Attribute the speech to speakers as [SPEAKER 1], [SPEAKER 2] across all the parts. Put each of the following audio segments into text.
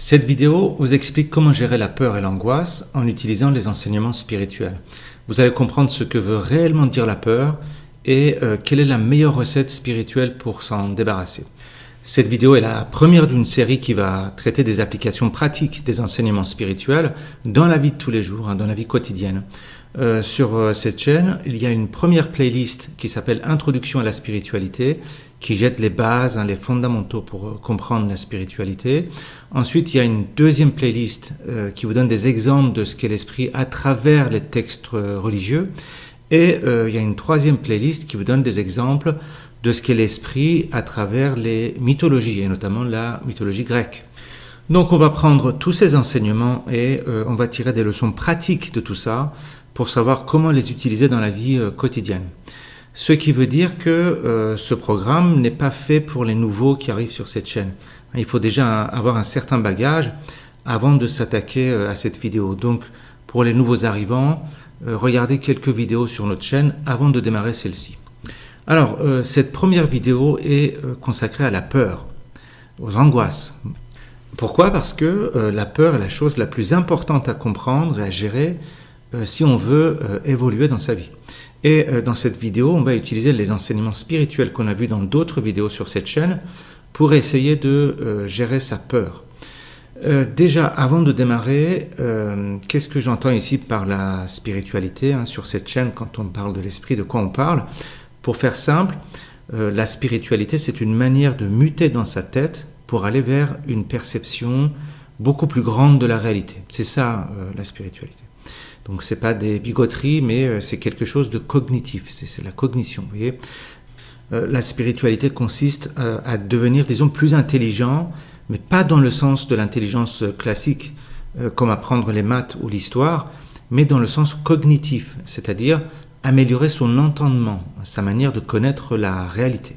[SPEAKER 1] Cette vidéo vous explique comment gérer la peur et l'angoisse en utilisant les enseignements spirituels. Vous allez comprendre ce que veut réellement dire la peur et quelle est la meilleure recette spirituelle pour s'en débarrasser. Cette vidéo est la première d'une série qui va traiter des applications pratiques des enseignements spirituels dans la vie de tous les jours, dans la vie quotidienne. Sur cette chaîne, il y a une première playlist qui s'appelle Introduction à la spiritualité, qui jette les bases, les fondamentaux pour comprendre la spiritualité. Ensuite, il y a une deuxième playlist qui vous donne des exemples de ce qu'est l'esprit à travers les textes religieux. Et il y a une troisième playlist qui vous donne des exemples de ce qu'est l'esprit à travers les mythologies, et notamment la mythologie grecque. Donc on va prendre tous ces enseignements et on va tirer des leçons pratiques de tout ça pour savoir comment les utiliser dans la vie quotidienne. Ce qui veut dire que ce programme n'est pas fait pour les nouveaux qui arrivent sur cette chaîne. Il faut déjà avoir un certain bagage avant de s'attaquer à cette vidéo. Donc pour les nouveaux arrivants, regardez quelques vidéos sur notre chaîne avant de démarrer celle-ci. Alors, cette première vidéo est consacrée à la peur, aux angoisses. Pourquoi ? Parce que la peur est la chose la plus importante à comprendre et à gérer si on veut évoluer dans sa vie. Et dans cette vidéo, on va utiliser les enseignements spirituels qu'on a vus dans d'autres vidéos sur cette chaîne pour essayer de gérer sa peur. Déjà, avant de démarrer, qu'est-ce que j'entends ici par la spiritualité sur cette chaîne quand on parle de l'esprit, de quoi on parle ? Pour faire simple, la spiritualité, c'est une manière de muter dans sa tête pour aller vers une perception beaucoup plus grande de la réalité. C'est ça, la spiritualité. Donc, ce n'est pas des bigoteries, mais c'est quelque chose de cognitif. C'est la cognition, vous voyez. La spiritualité consiste à devenir, disons, plus intelligent, mais pas dans le sens de l'intelligence classique, comme apprendre les maths ou l'histoire, mais dans le sens cognitif, c'est-à-dire améliorer son entendement, sa manière de connaître la réalité.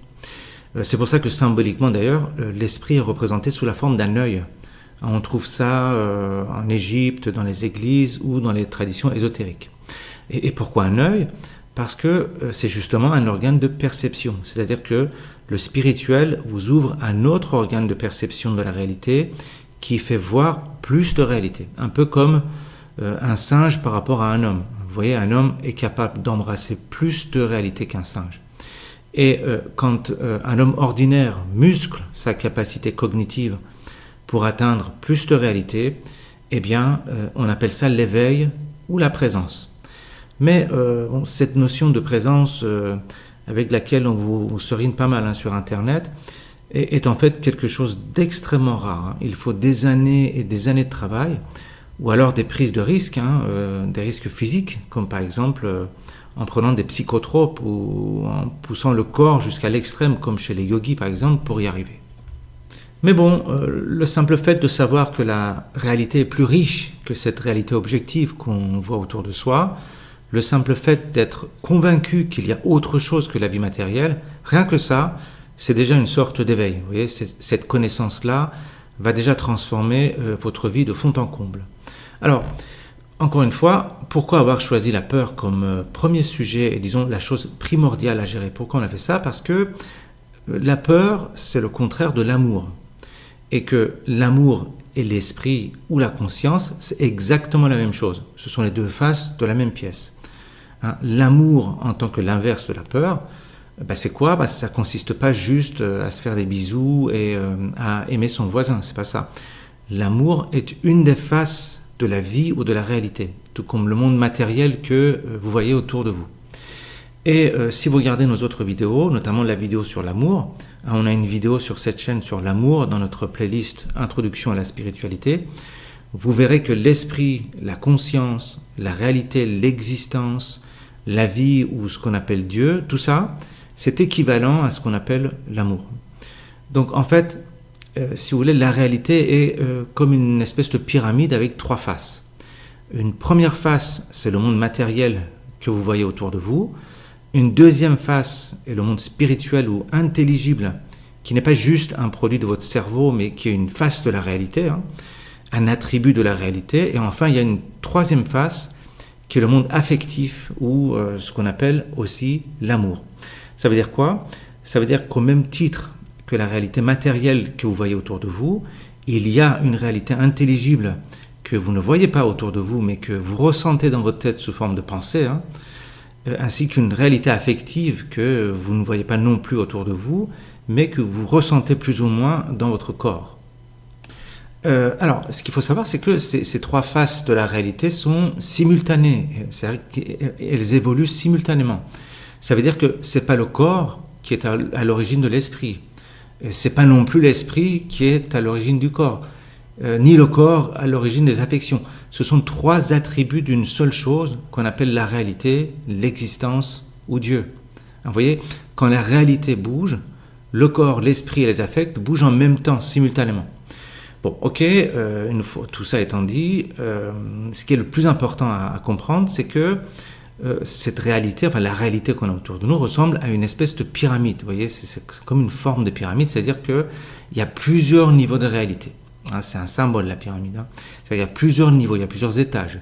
[SPEAKER 1] C'est pour ça que symboliquement d'ailleurs, l'esprit est représenté sous la forme d'un œil. On trouve ça en Égypte, dans les églises ou dans les traditions ésotériques. Et pourquoi un œil ? Parce que c'est justement un organe de perception, c'est-à-dire que le spirituel vous ouvre un autre organe de perception de la réalité qui fait voir plus de réalité, un peu comme un singe par rapport à un homme. Vous voyez, un homme est capable d'embrasser plus de réalité qu'un singe. Et quand un homme ordinaire muscle sa capacité cognitive pour atteindre plus de réalité, eh bien, on appelle ça l'éveil ou la présence. Mais cette notion de présence avec laquelle on vous serine pas mal sur Internet est en fait quelque chose d'extrêmement rare. Il faut des années et des années de travail, ou alors des prises de risques, des risques physiques, comme par exemple en prenant des psychotropes ou en poussant le corps jusqu'à l'extrême, comme chez les yogis par exemple, pour y arriver. Mais bon, le simple fait de savoir que la réalité est plus riche que cette réalité objective qu'on voit autour de soi, le simple fait d'être convaincu qu'il y a autre chose que la vie matérielle, rien que ça, c'est déjà une sorte d'éveil. Vous voyez, cette connaissance-là va déjà transformer votre vie de fond en comble. Alors, encore une fois, pourquoi avoir choisi la peur comme premier sujet et disons la chose primordiale à gérer ? Pourquoi on a fait ça ? Parce que la peur, c'est le contraire de l'amour. Et que l'amour et l'esprit ou la conscience, c'est exactement la même chose. Ce sont les deux faces de la même pièce. L'amour en tant que l'inverse de la peur, c'est quoi ? Ça ne consiste pas juste à se faire des bisous et à aimer son voisin, c'est pas ça. L'amour est une des faces de la vie ou de la réalité, tout comme le monde matériel que vous voyez autour de vous. Et si vous regardez nos autres vidéos, notamment la vidéo sur l'amour, on a une vidéo sur cette chaîne sur l'amour dans notre playlist Introduction à la spiritualité, vous verrez que l'esprit, la conscience, la réalité, l'existence, la vie ou ce qu'on appelle Dieu, tout ça, c'est équivalent à ce qu'on appelle l'amour. Donc en fait, si vous voulez, la réalité est comme une espèce de pyramide avec trois faces. Une première face, c'est le monde matériel que vous voyez autour de vous. Une deuxième face est le monde spirituel ou intelligible, qui n'est pas juste un produit de votre cerveau, mais qui est une face de la réalité, un attribut de la réalité. Et enfin, il y a une troisième face, qui est le monde affectif ou ce qu'on appelle aussi l'amour. Ça veut dire quoi ? Ça veut dire qu'au même titre que la réalité matérielle que vous voyez autour de vous, il y a une réalité intelligible que vous ne voyez pas autour de vous, mais que vous ressentez dans votre tête sous forme de pensée, hein, ainsi qu'une réalité affective que vous ne voyez pas non plus autour de vous, mais que vous ressentez plus ou moins dans votre corps. Alors, ce qu'il faut savoir, c'est que ces trois faces de la réalité sont simultanées, c'est-à-dire qu'elles évoluent simultanément. Ça veut dire que c'est pas le corps qui est à l'origine de l'esprit, c'est pas non plus l'esprit qui est à l'origine du corps, ni le corps à l'origine des affections. Ce sont trois attributs d'une seule chose qu'on appelle la réalité, l'existence ou Dieu. Vous voyez, quand la réalité bouge, le corps, l'esprit et les affects bougent en même temps, simultanément. Bon, ok, une fois tout ça étant dit, ce qui est le plus important à comprendre, c'est que cette réalité, enfin la réalité qu'on a autour de nous, ressemble à une espèce de pyramide. Vous voyez, c'est comme une forme de pyramide, c'est-à-dire qu'il y a plusieurs niveaux de réalité. Hein, c'est un symbole, la pyramide. Hein. Il y a plusieurs niveaux, il y a plusieurs étages.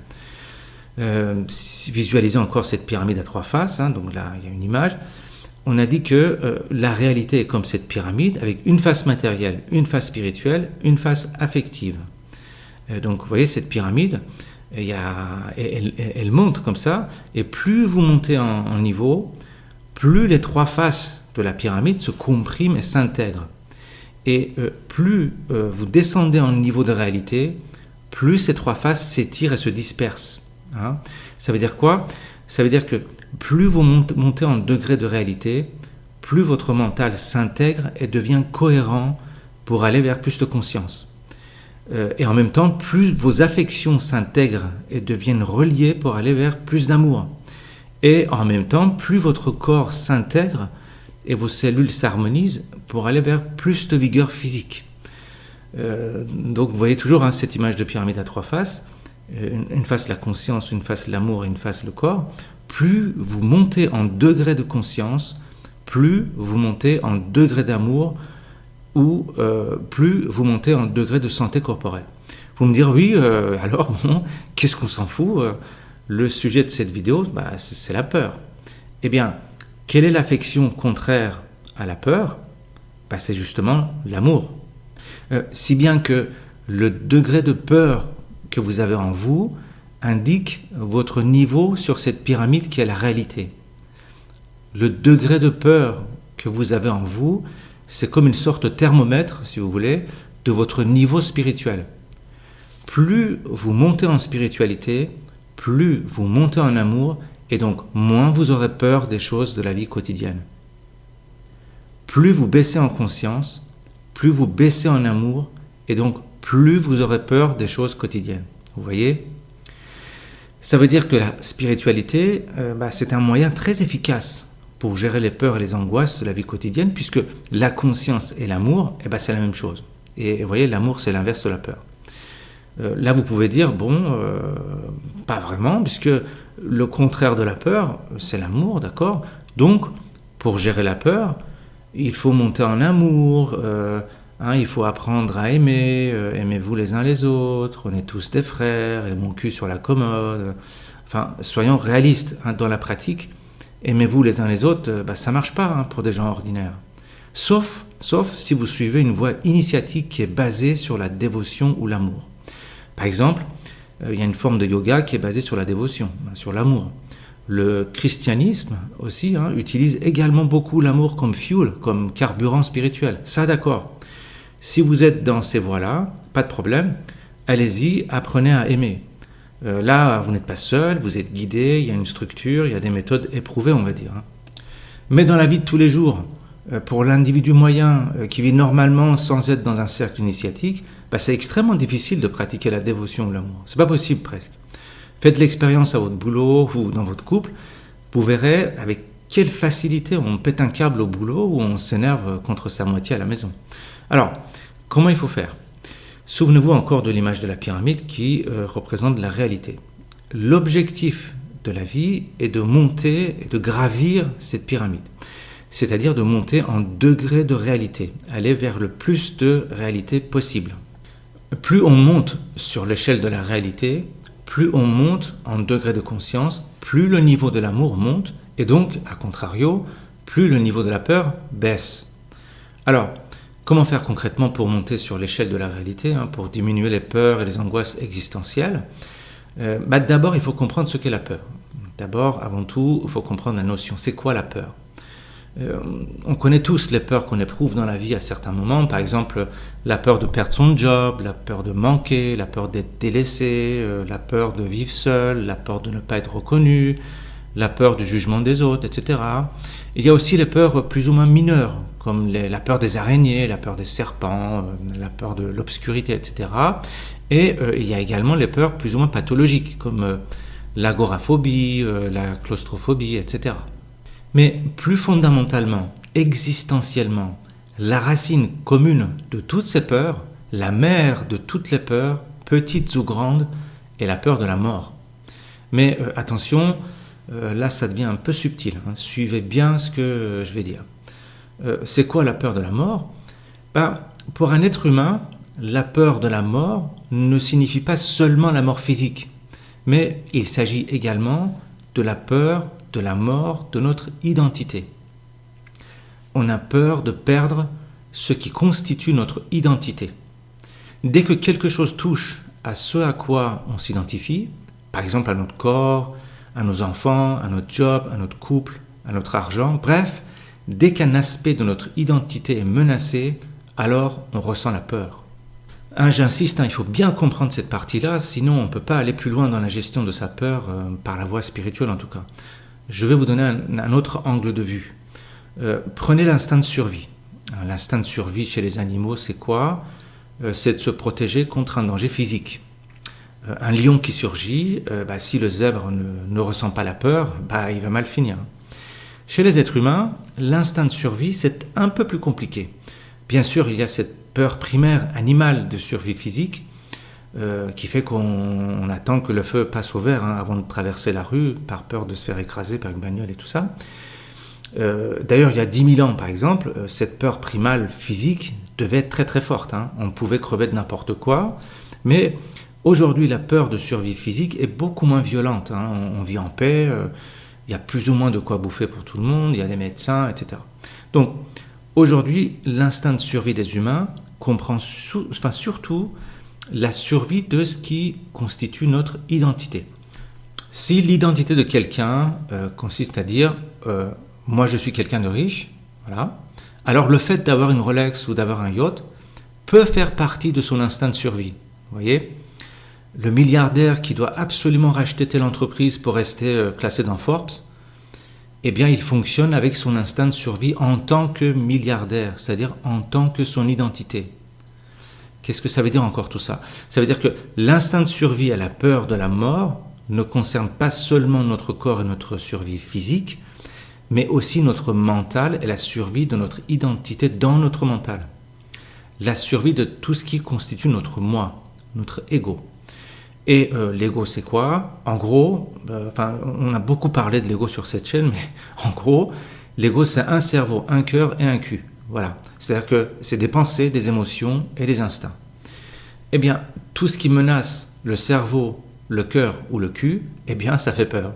[SPEAKER 1] Visualisez encore cette pyramide à trois faces, hein, donc là, il y a une image. On a dit que la réalité est comme cette pyramide, avec une face matérielle, une face spirituelle, une face affective. Donc, vous voyez, cette pyramide, elle monte comme ça, et plus vous montez en niveau, plus les trois faces de la pyramide se compriment et s'intègrent. Et plus vous descendez en niveau de réalité, plus ces trois faces s'étirent et se dispersent. Hein. Ça veut dire quoi ? Ça veut dire que plus vous montez en degré de réalité, plus votre mental s'intègre et devient cohérent pour aller vers plus de conscience. Et en même temps, plus vos affections s'intègrent et deviennent reliées pour aller vers plus d'amour. Et en même temps, plus votre corps s'intègre et vos cellules s'harmonisent pour aller vers plus de vigueur physique. Donc vous voyez toujours hein, cette image de pyramide à trois faces. Une face la conscience, une face l'amour et une face le corps. Plus vous montez en degré de conscience, plus vous montez en degré d'amour ou plus vous montez en degré de santé corporelle. Vous me direz, oui, alors, bon, qu'est-ce qu'on s'en fout le sujet de cette vidéo, c'est la peur. Eh bien, quelle est l'affection contraire à la peur ? C'est justement l'amour. Si bien que le degré de peur que vous avez en vous indique votre niveau sur cette pyramide qui est la réalité. Le degré de peur que vous avez en vous, c'est comme une sorte de thermomètre, si vous voulez, de votre niveau spirituel. Plus vous montez en spiritualité, plus vous montez en amour, et donc moins vous aurez peur des choses de la vie quotidienne. Plus vous baissez en conscience, plus vous baissez en amour, et donc plus vous aurez peur des choses quotidiennes. Vous voyez ? Ça veut dire que la spiritualité, c'est un moyen très efficace pour gérer les peurs et les angoisses de la vie quotidienne, puisque la conscience et l'amour, c'est la même chose. Et vous voyez, l'amour, c'est l'inverse de la peur. Là, vous pouvez dire, pas vraiment, puisque le contraire de la peur, c'est l'amour, d'accord ? Donc, pour gérer la peur, il faut monter en amour, il faut apprendre à aimer, aimez-vous les uns les autres, on est tous des frères, et mon cul sur la commode. Enfin, soyons réalistes, dans la pratique, aimez-vous les uns les autres, ça ne marche pas pour des gens ordinaires. Sauf si vous suivez une voie initiatique qui est basée sur la dévotion ou l'amour. Par exemple, il y a une forme de yoga qui est basée sur la dévotion, sur l'amour. Le christianisme aussi utilise également beaucoup l'amour comme fuel, comme carburant spirituel. Ça, d'accord. Si vous êtes dans ces voies-là, pas de problème, allez-y, apprenez à aimer. Là, vous n'êtes pas seul, vous êtes guidé, il y a une structure, il y a des méthodes éprouvées, on va dire. Mais dans la vie de tous les jours, pour l'individu moyen qui vit normalement sans être dans un cercle initiatique, c'est extrêmement difficile de pratiquer la dévotion ou l'amour. C'est pas possible presque. Faites l'expérience à votre boulot ou dans votre couple, vous verrez avec quelle facilité on pète un câble au boulot ou on s'énerve contre sa moitié à la maison. Alors, comment il faut faire ? Souvenez-vous encore de l'image de la pyramide qui représente la réalité. L'objectif de la vie est de monter et de gravir cette pyramide. C'est-à-dire de monter en degré de réalité, aller vers le plus de réalité possible. Plus on monte sur l'échelle de la réalité, plus on monte en degré de conscience, plus le niveau de l'amour monte, et donc, à contrario, plus le niveau de la peur baisse. Alors, Comment faire concrètement pour monter sur l'échelle de la réalité, pour diminuer les peurs et les angoisses existentielles? D'abord, il faut comprendre ce qu'est la peur. D'abord, avant tout, il faut comprendre la notion. C'est quoi la peur? On connaît tous les peurs qu'on éprouve dans la vie à certains moments. Par exemple, la peur de perdre son job, la peur de manquer, la peur d'être délaissé, la peur de vivre seul, la peur de ne pas être reconnu, la peur du jugement des autres, etc. Il y a aussi les peurs plus ou moins mineures, comme la peur des araignées, la peur des serpents, la peur de l'obscurité, etc. Et il y a également les peurs plus ou moins pathologiques, comme l'agoraphobie, la claustrophobie, etc. Mais plus fondamentalement, existentiellement, la racine commune de toutes ces peurs, la mère de toutes les peurs, petites ou grandes, est la peur de la mort. Mais attention, là ça devient un peu subtil, suivez bien ce que je vais dire. C'est quoi la peur de la mort? Pour un être humain, la peur de la mort ne signifie pas seulement la mort physique, mais il s'agit également de la peur de la mort de notre identité. On a peur de perdre ce qui constitue notre identité. Dès que quelque chose touche à ce à quoi on s'identifie, par exemple à notre corps, à nos enfants, à notre job, à notre couple, à notre argent, bref, dès qu'un aspect de notre identité est menacé, alors on ressent la peur. J'insiste, il faut bien comprendre cette partie-là, sinon on ne peut pas aller plus loin dans la gestion de sa peur, par la voie spirituelle en tout cas. Je vais vous donner un autre angle de vue. Prenez l'instinct de survie. L'instinct de survie chez les animaux, c'est quoi? C'est de se protéger contre un danger physique. Un lion qui surgit, si le zèbre ne ressent pas la peur, il va mal finir. Chez les êtres humains, l'instinct de survie, c'est un peu plus compliqué. Bien sûr, il y a cette peur primaire animale de survie physique, qui fait qu'on attend que le feu passe au vert avant de traverser la rue, par peur de se faire écraser par une bagnole et tout ça. D'ailleurs, il y a 10 000 ans, par exemple, cette peur primale physique devait être très très forte. On pouvait crever de n'importe quoi, mais aujourd'hui, la peur de survie physique est beaucoup moins violente. On vit en paix, il y a plus ou moins de quoi bouffer pour tout le monde, il y a des médecins, etc. Donc, aujourd'hui, l'instinct de survie des humains comprend surtout la survie de ce qui constitue notre identité. Si l'identité de quelqu'un consiste à dire moi je suis quelqu'un de riche, voilà, alors le fait d'avoir une Rolex ou d'avoir un yacht peut faire partie de son instinct de survie. Vous voyez, le milliardaire qui doit absolument racheter telle entreprise pour rester classé dans Forbes, eh bien il fonctionne avec son instinct de survie en tant que milliardaire, c'est-à-dire en tant que son identité. Qu'est-ce que ça veut dire encore tout ça? Ça veut dire que l'instinct de survie à la peur de la mort ne concerne pas seulement notre corps et notre survie physique, mais aussi notre mental et la survie de notre identité dans notre mental. La survie de tout ce qui constitue notre moi, notre ego. Et l'ego, c'est quoi? En gros, on a beaucoup parlé de l'ego sur cette chaîne, mais en gros, l'ego, c'est un cerveau, un cœur et un cul. Voilà. C'est-à-dire que c'est des pensées, des émotions et des instincts. Eh bien, tout ce qui menace le cerveau, le cœur ou le cul, eh bien, ça fait peur.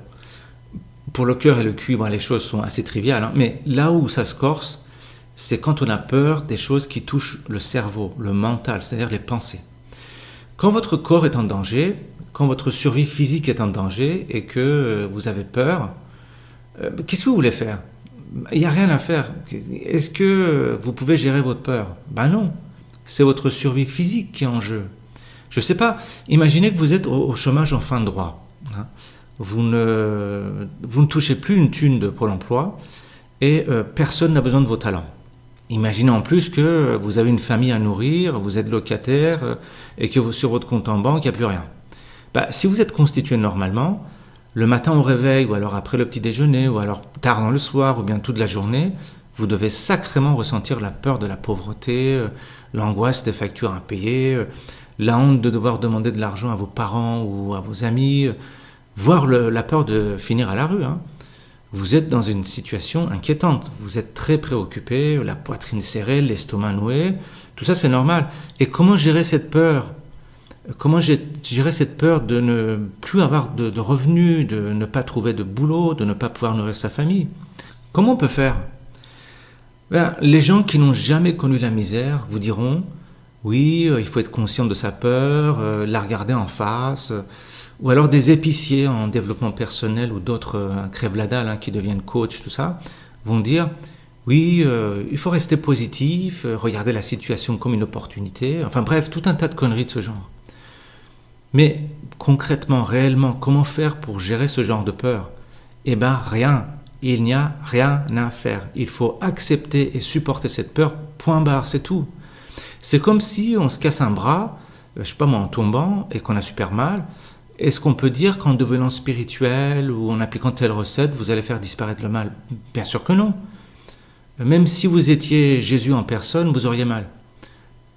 [SPEAKER 1] Pour le cœur et le cul, les choses sont assez triviales, mais là où ça se corse, c'est quand on a peur des choses qui touchent le cerveau, le mental, c'est-à-dire les pensées. Quand votre corps est en danger, quand votre survie physique est en danger et que vous avez peur, qu'est-ce que vous voulez faire? Il n'y a rien à faire. Est-ce que vous pouvez gérer votre peur? Non, c'est votre survie physique qui est en jeu. Je ne sais pas, imaginez que vous êtes au chômage en fin de droit. Vous ne touchez plus une thune de Pôle emploi et personne n'a besoin de vos talents. Imaginez en plus que vous avez une famille à nourrir, vous êtes locataire et que sur votre compte en banque, il n'y a plus rien. Si vous êtes constitué normalement, le matin au réveil, ou alors après le petit déjeuner, ou alors tard dans le soir, ou bien toute la journée, vous devez sacrément ressentir la peur de la pauvreté, l'angoisse des factures impayées, la honte de devoir demander de l'argent à vos parents ou à vos amis, voire la peur de finir à la rue. Vous êtes dans une situation inquiétante, vous êtes très préoccupé, la poitrine serrée, l'estomac noué, tout ça c'est normal. Et comment gérer cette peur? Comment gérer cette peur de ne plus avoir de revenus, de ne pas trouver de boulot, de ne pas pouvoir nourrir sa famille? Comment on peut faire? Les gens qui n'ont jamais connu la misère vous diront, oui, il faut être conscient de sa peur, la regarder en face, ou alors des épiciers en développement personnel ou d'autres crève-la-dalle qui deviennent coach, tout ça, vont dire, oui, il faut rester positif, regarder la situation comme une opportunité, enfin bref, tout un tas de conneries de ce genre. Mais concrètement, réellement, comment faire pour gérer ce genre de peur? Eh bien, rien. Il n'y a rien à faire. Il faut accepter et supporter cette peur, point barre, c'est tout. C'est comme si on se casse un bras, je sais pas moi, en tombant et qu'on a super mal. Est-ce qu'on peut dire qu'en devenant spirituel ou en appliquant telle recette, vous allez faire disparaître le mal? Bien sûr que non. Même si vous étiez Jésus en personne, vous auriez mal.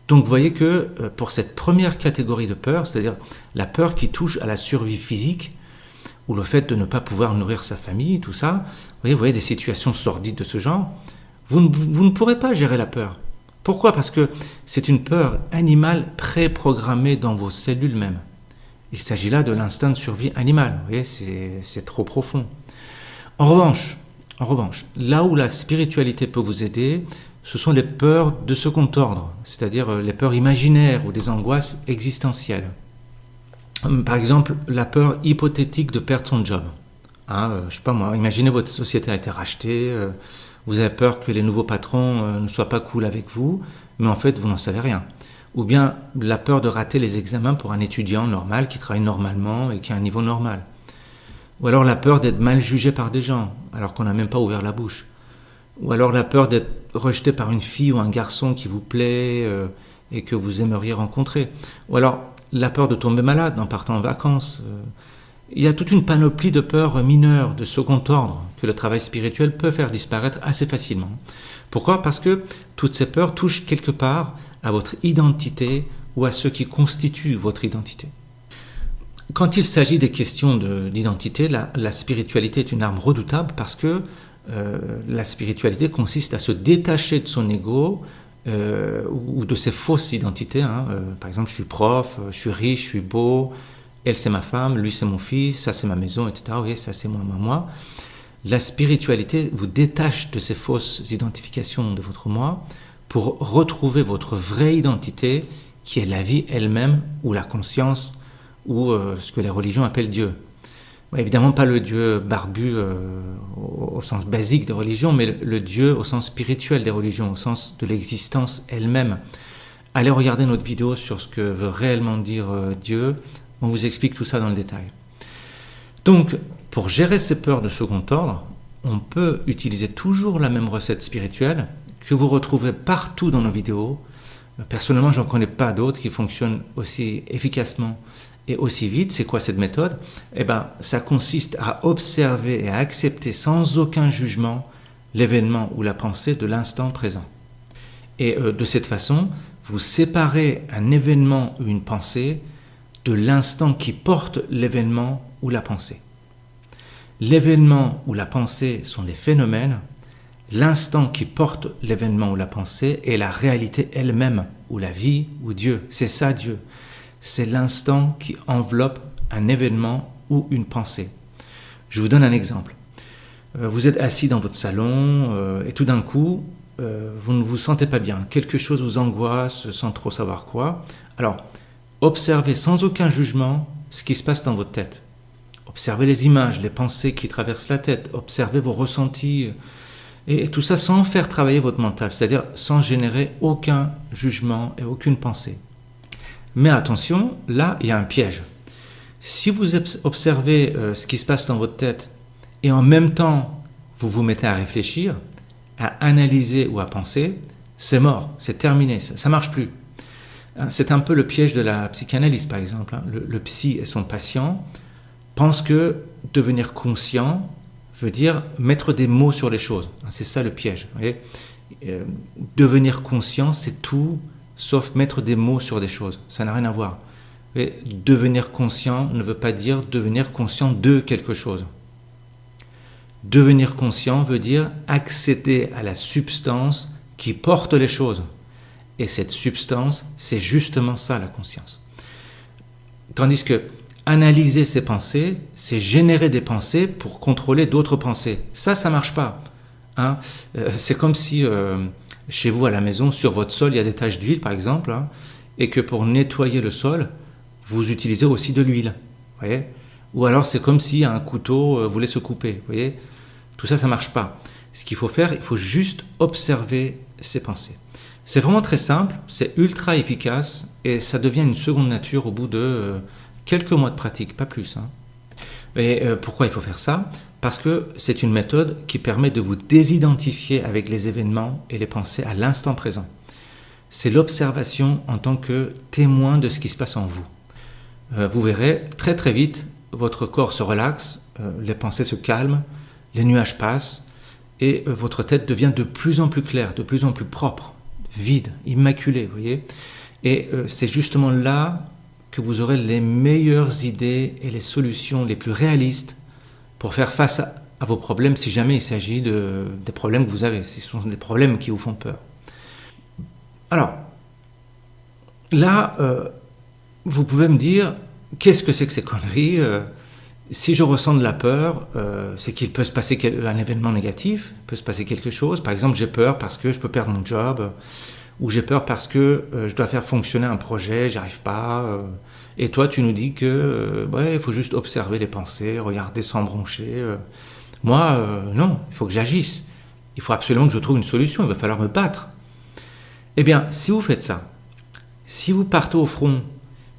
[SPEAKER 1] Donc vous voyez que pour cette première catégorie de peur, c'est-à-dire la peur qui touche à la survie physique, ou le fait de ne pas pouvoir nourrir sa famille, tout ça, vous voyez des situations sordides de ce genre, vous ne pourrez pas gérer la peur. Pourquoi? Parce que c'est une peur animale préprogrammée dans vos cellules mêmes. Il s'agit là de l'instinct de survie animal, vous voyez, c'est trop profond. En revanche, là où la spiritualité peut vous aider, ce sont les peurs de second ordre, c'est-à-dire les peurs imaginaires ou des angoisses existentielles. Par exemple, la peur hypothétique de perdre son job. Je sais pas moi, imaginez votre société a été rachetée, vous avez peur que les nouveaux patrons ne soient pas cool avec vous, mais en fait vous n'en savez rien. Ou bien la peur de rater les examens pour un étudiant normal qui travaille normalement et qui a un niveau normal. Ou alors la peur d'être mal jugé par des gens, alors qu'on n'a même pas ouvert la bouche. Ou alors la peur d'être rejeté par une fille ou un garçon qui vous plaît et que vous aimeriez rencontrer. Ou alors la peur de tomber malade en partant en vacances. Il y a toute une panoplie de peurs mineures, de second ordre, que le travail spirituel peut faire disparaître assez facilement. Pourquoi? Parce que toutes ces peurs touchent quelque part à votre identité ou à ce qui constitue votre identité. Quand il s'agit des questions d'identité, la spiritualité est une arme redoutable parce que la spiritualité consiste à se détacher de son ego ou de ses fausses identités. Par exemple, je suis prof, je suis riche, je suis beau, elle c'est ma femme, lui c'est mon fils, ça c'est ma maison, etc. Vous voyez, ça c'est moi. La spiritualité vous détache de ces fausses identifications de votre moi pour retrouver votre vraie identité qui est la vie elle-même ou la conscience ou ce que les religions appellent Dieu. Évidemment pas le Dieu barbu au sens basique des religions, mais le Dieu au sens spirituel des religions, au sens de l'existence elle-même. Allez regarder notre vidéo sur ce que veut réellement dire Dieu, on vous explique tout ça dans le détail. Donc, pour gérer ces peurs de second ordre, on peut utiliser toujours la même recette spirituelle que vous retrouvez partout dans nos vidéos. Personnellement, je n'en connais pas d'autres qui fonctionnent aussi efficacement et aussi vite. C'est quoi cette méthode? Ça consiste à observer et à accepter sans aucun jugement l'événement ou la pensée de l'instant présent. Et de cette façon, vous séparez un événement ou une pensée de l'instant qui porte l'événement ou la pensée. L'événement ou la pensée sont des phénomènes. L'instant qui porte l'événement ou la pensée est la réalité elle-même, ou la vie, ou Dieu. C'est ça Dieu. C'est l'instant qui enveloppe un événement ou une pensée. Je vous donne un exemple. Vous êtes assis dans votre salon et tout d'un coup, vous ne vous sentez pas bien. Quelque chose vous angoisse sans trop savoir quoi. Alors, observez sans aucun jugement ce qui se passe dans votre tête. Observez les images, les pensées qui traversent la tête. Observez vos ressentis. Et tout ça sans faire travailler votre mental, c'est-à-dire sans générer aucun jugement et aucune pensée. Mais attention, là, il y a un piège. Si vous observez ce qui se passe dans votre tête et en même temps, vous vous mettez à réfléchir, à analyser ou à penser, c'est mort, c'est terminé, ça ne marche plus. C'est un peu le piège de la psychanalyse, par exemple. Le psy et son patient pensent que devenir conscient veut dire mettre des mots sur les choses. C'est ça le piège. Vous voyez, devenir conscient, c'est tout sauf mettre des mots sur des choses. Ça n'a rien à voir. Et devenir conscient ne veut pas dire devenir conscient de quelque chose. Devenir conscient veut dire accéder à la substance qui porte les choses. Et cette substance, c'est justement ça la conscience. Tandis que analyser ses pensées, c'est générer des pensées pour contrôler d'autres pensées. Ça ne marche pas. hein. C'est comme si chez vous à la maison, sur votre sol, il y a des taches d'huile par exemple, hein, et que pour nettoyer le sol, vous utilisez aussi de l'huile. Voyez? Ou alors c'est comme si un couteau voulait se couper. Voyez? Tout ça, ça ne marche pas. Ce qu'il faut faire, il faut juste observer ses pensées. C'est vraiment très simple, c'est ultra efficace et ça devient une seconde nature au bout de quelques mois de pratique, pas plus. Hein. Et pourquoi il faut faire ça? Parce que c'est une méthode qui permet de vous désidentifier avec les événements et les pensées à l'instant présent. C'est l'observation en tant que témoin de ce qui se passe en vous. Vous verrez, très très vite, votre corps se relaxe, les pensées se calment, les nuages passent et votre tête devient de plus en plus claire, de plus en plus propre, vide, immaculée, vous voyez. Et c'est justement là que vous aurez les meilleures idées et les solutions les plus réalistes pour faire face à vos problèmes si jamais il s'agit des problèmes que vous avez, si ce sont des problèmes qui vous font peur. Alors, là, vous pouvez me dire, qu'est-ce que c'est que ces conneries? Si je ressens de la peur, c'est qu'il peut se passer un événement négatif, il peut se passer quelque chose. Par exemple, j'ai peur parce que je peux perdre mon job, ou j'ai peur parce que je dois faire fonctionner un projet, j'y arrive pas. Et toi, tu nous dis que il faut juste observer les pensées, regarder sans broncher. Moi, non, il faut que j'agisse. Il faut absolument que je trouve une solution, il va falloir me battre. Eh bien, si vous faites ça, si vous partez au front,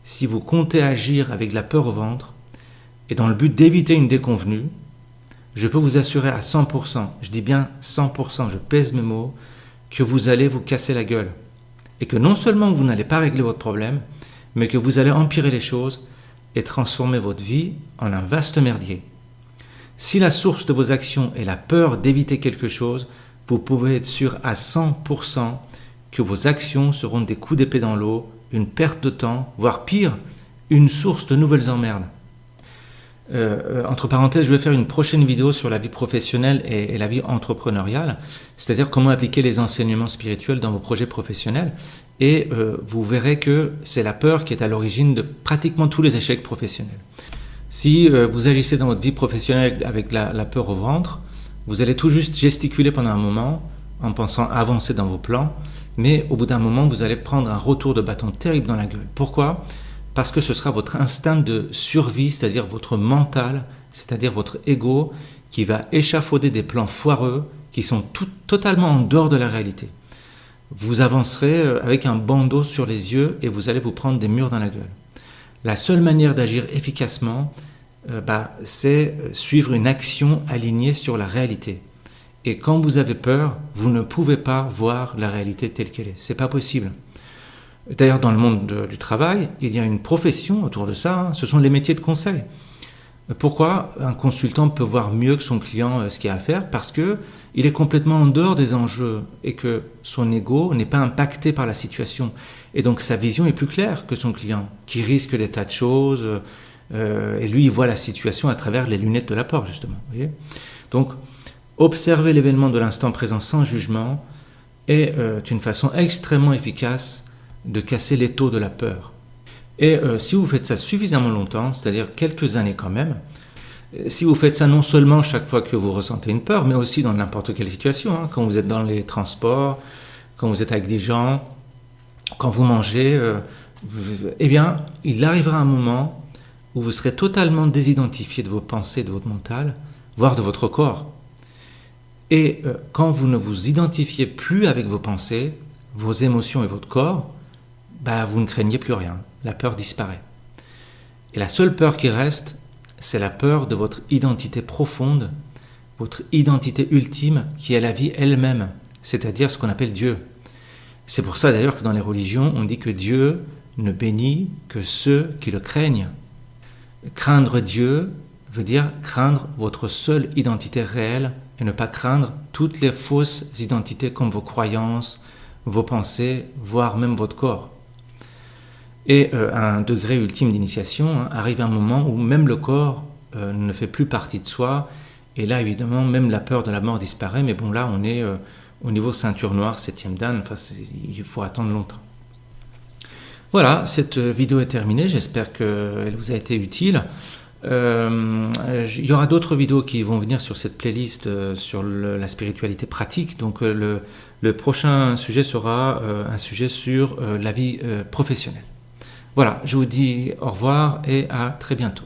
[SPEAKER 1] si vous comptez agir avec de la peur au ventre, et dans le but d'éviter une déconvenue, je peux vous assurer à 100%, je dis bien 100%, je pèse mes mots, que vous allez vous casser la gueule. Et que non seulement vous n'allez pas régler votre problème, mais que vous allez empirer les choses et transformer votre vie en un vaste merdier. Si la source de vos actions est la peur d'éviter quelque chose, vous pouvez être sûr à 100% que vos actions seront des coups d'épée dans l'eau, une perte de temps, voire pire, une source de nouvelles emmerdes. Entre parenthèses, je vais faire une prochaine vidéo sur la vie professionnelle et la vie entrepreneuriale, c'est-à-dire comment appliquer les enseignements spirituels dans vos projets professionnels. Et vous verrez que c'est la peur qui est à l'origine de pratiquement tous les échecs professionnels. Si vous agissez dans votre vie professionnelle avec la peur au ventre, vous allez tout juste gesticuler pendant un moment en pensant avancer dans vos plans, mais au bout d'un moment, vous allez prendre un retour de bâton terrible dans la gueule. Pourquoi ? Parce que ce sera votre instinct de survie, c'est-à-dire votre mental, c'est-à-dire votre ego, qui va échafauder des plans foireux qui sont totalement en dehors de la réalité. Vous avancerez avec un bandeau sur les yeux et vous allez vous prendre des murs dans la gueule. La seule manière d'agir efficacement, c'est suivre une action alignée sur la réalité. Et quand vous avez peur, vous ne pouvez pas voir la réalité telle qu'elle est. C'est pas possible. D'ailleurs, dans le monde du travail, il y a une profession autour de ça, hein, ce sont les métiers de conseil. Pourquoi un consultant peut voir mieux que son client ce qu'il y a à faire? Parce qu'il est complètement en dehors des enjeux et que son ego n'est pas impacté par la situation. Et donc sa vision est plus claire que son client, qui risque des tas de choses, et lui il voit la situation à travers les lunettes de la porte, justement. Vous voyez? Donc, observer l'événement de l'instant présent sans jugement est une façon extrêmement efficace de casser l'étau de la peur. Et si vous faites ça suffisamment longtemps, c'est-à-dire quelques années quand même, si vous faites ça non seulement chaque fois que vous ressentez une peur, mais aussi dans n'importe quelle situation, hein, quand vous êtes dans les transports, quand vous êtes avec des gens, quand vous mangez, eh bien, il arrivera un moment où vous serez totalement désidentifié de vos pensées, de votre mental, voire de votre corps. Et quand vous ne vous identifiez plus avec vos pensées, vos émotions et votre corps, vous ne craignez plus rien. La peur disparaît. Et la seule peur qui reste, c'est la peur de votre identité profonde, votre identité ultime, qui est la vie elle-même, c'est-à-dire ce qu'on appelle Dieu. C'est pour ça d'ailleurs que dans les religions, on dit que Dieu ne bénit que ceux qui le craignent. Craindre Dieu veut dire craindre votre seule identité réelle et ne pas craindre toutes les fausses identités comme vos croyances, vos pensées, voire même votre corps. Et à un degré ultime d'initiation, arrive un moment où même le corps ne fait plus partie de soi. Et là, évidemment, même la peur de la mort disparaît. Mais bon, là, on est au niveau ceinture noire, 7e dan. Enfin, il faut attendre longtemps. Voilà, cette vidéo est terminée. J'espère qu'elle vous a été utile. Il y aura d'autres vidéos qui vont venir sur cette playlist sur la spiritualité pratique. Donc le prochain sujet sera un sujet sur la vie professionnelle. Voilà, je vous dis au revoir et à très bientôt.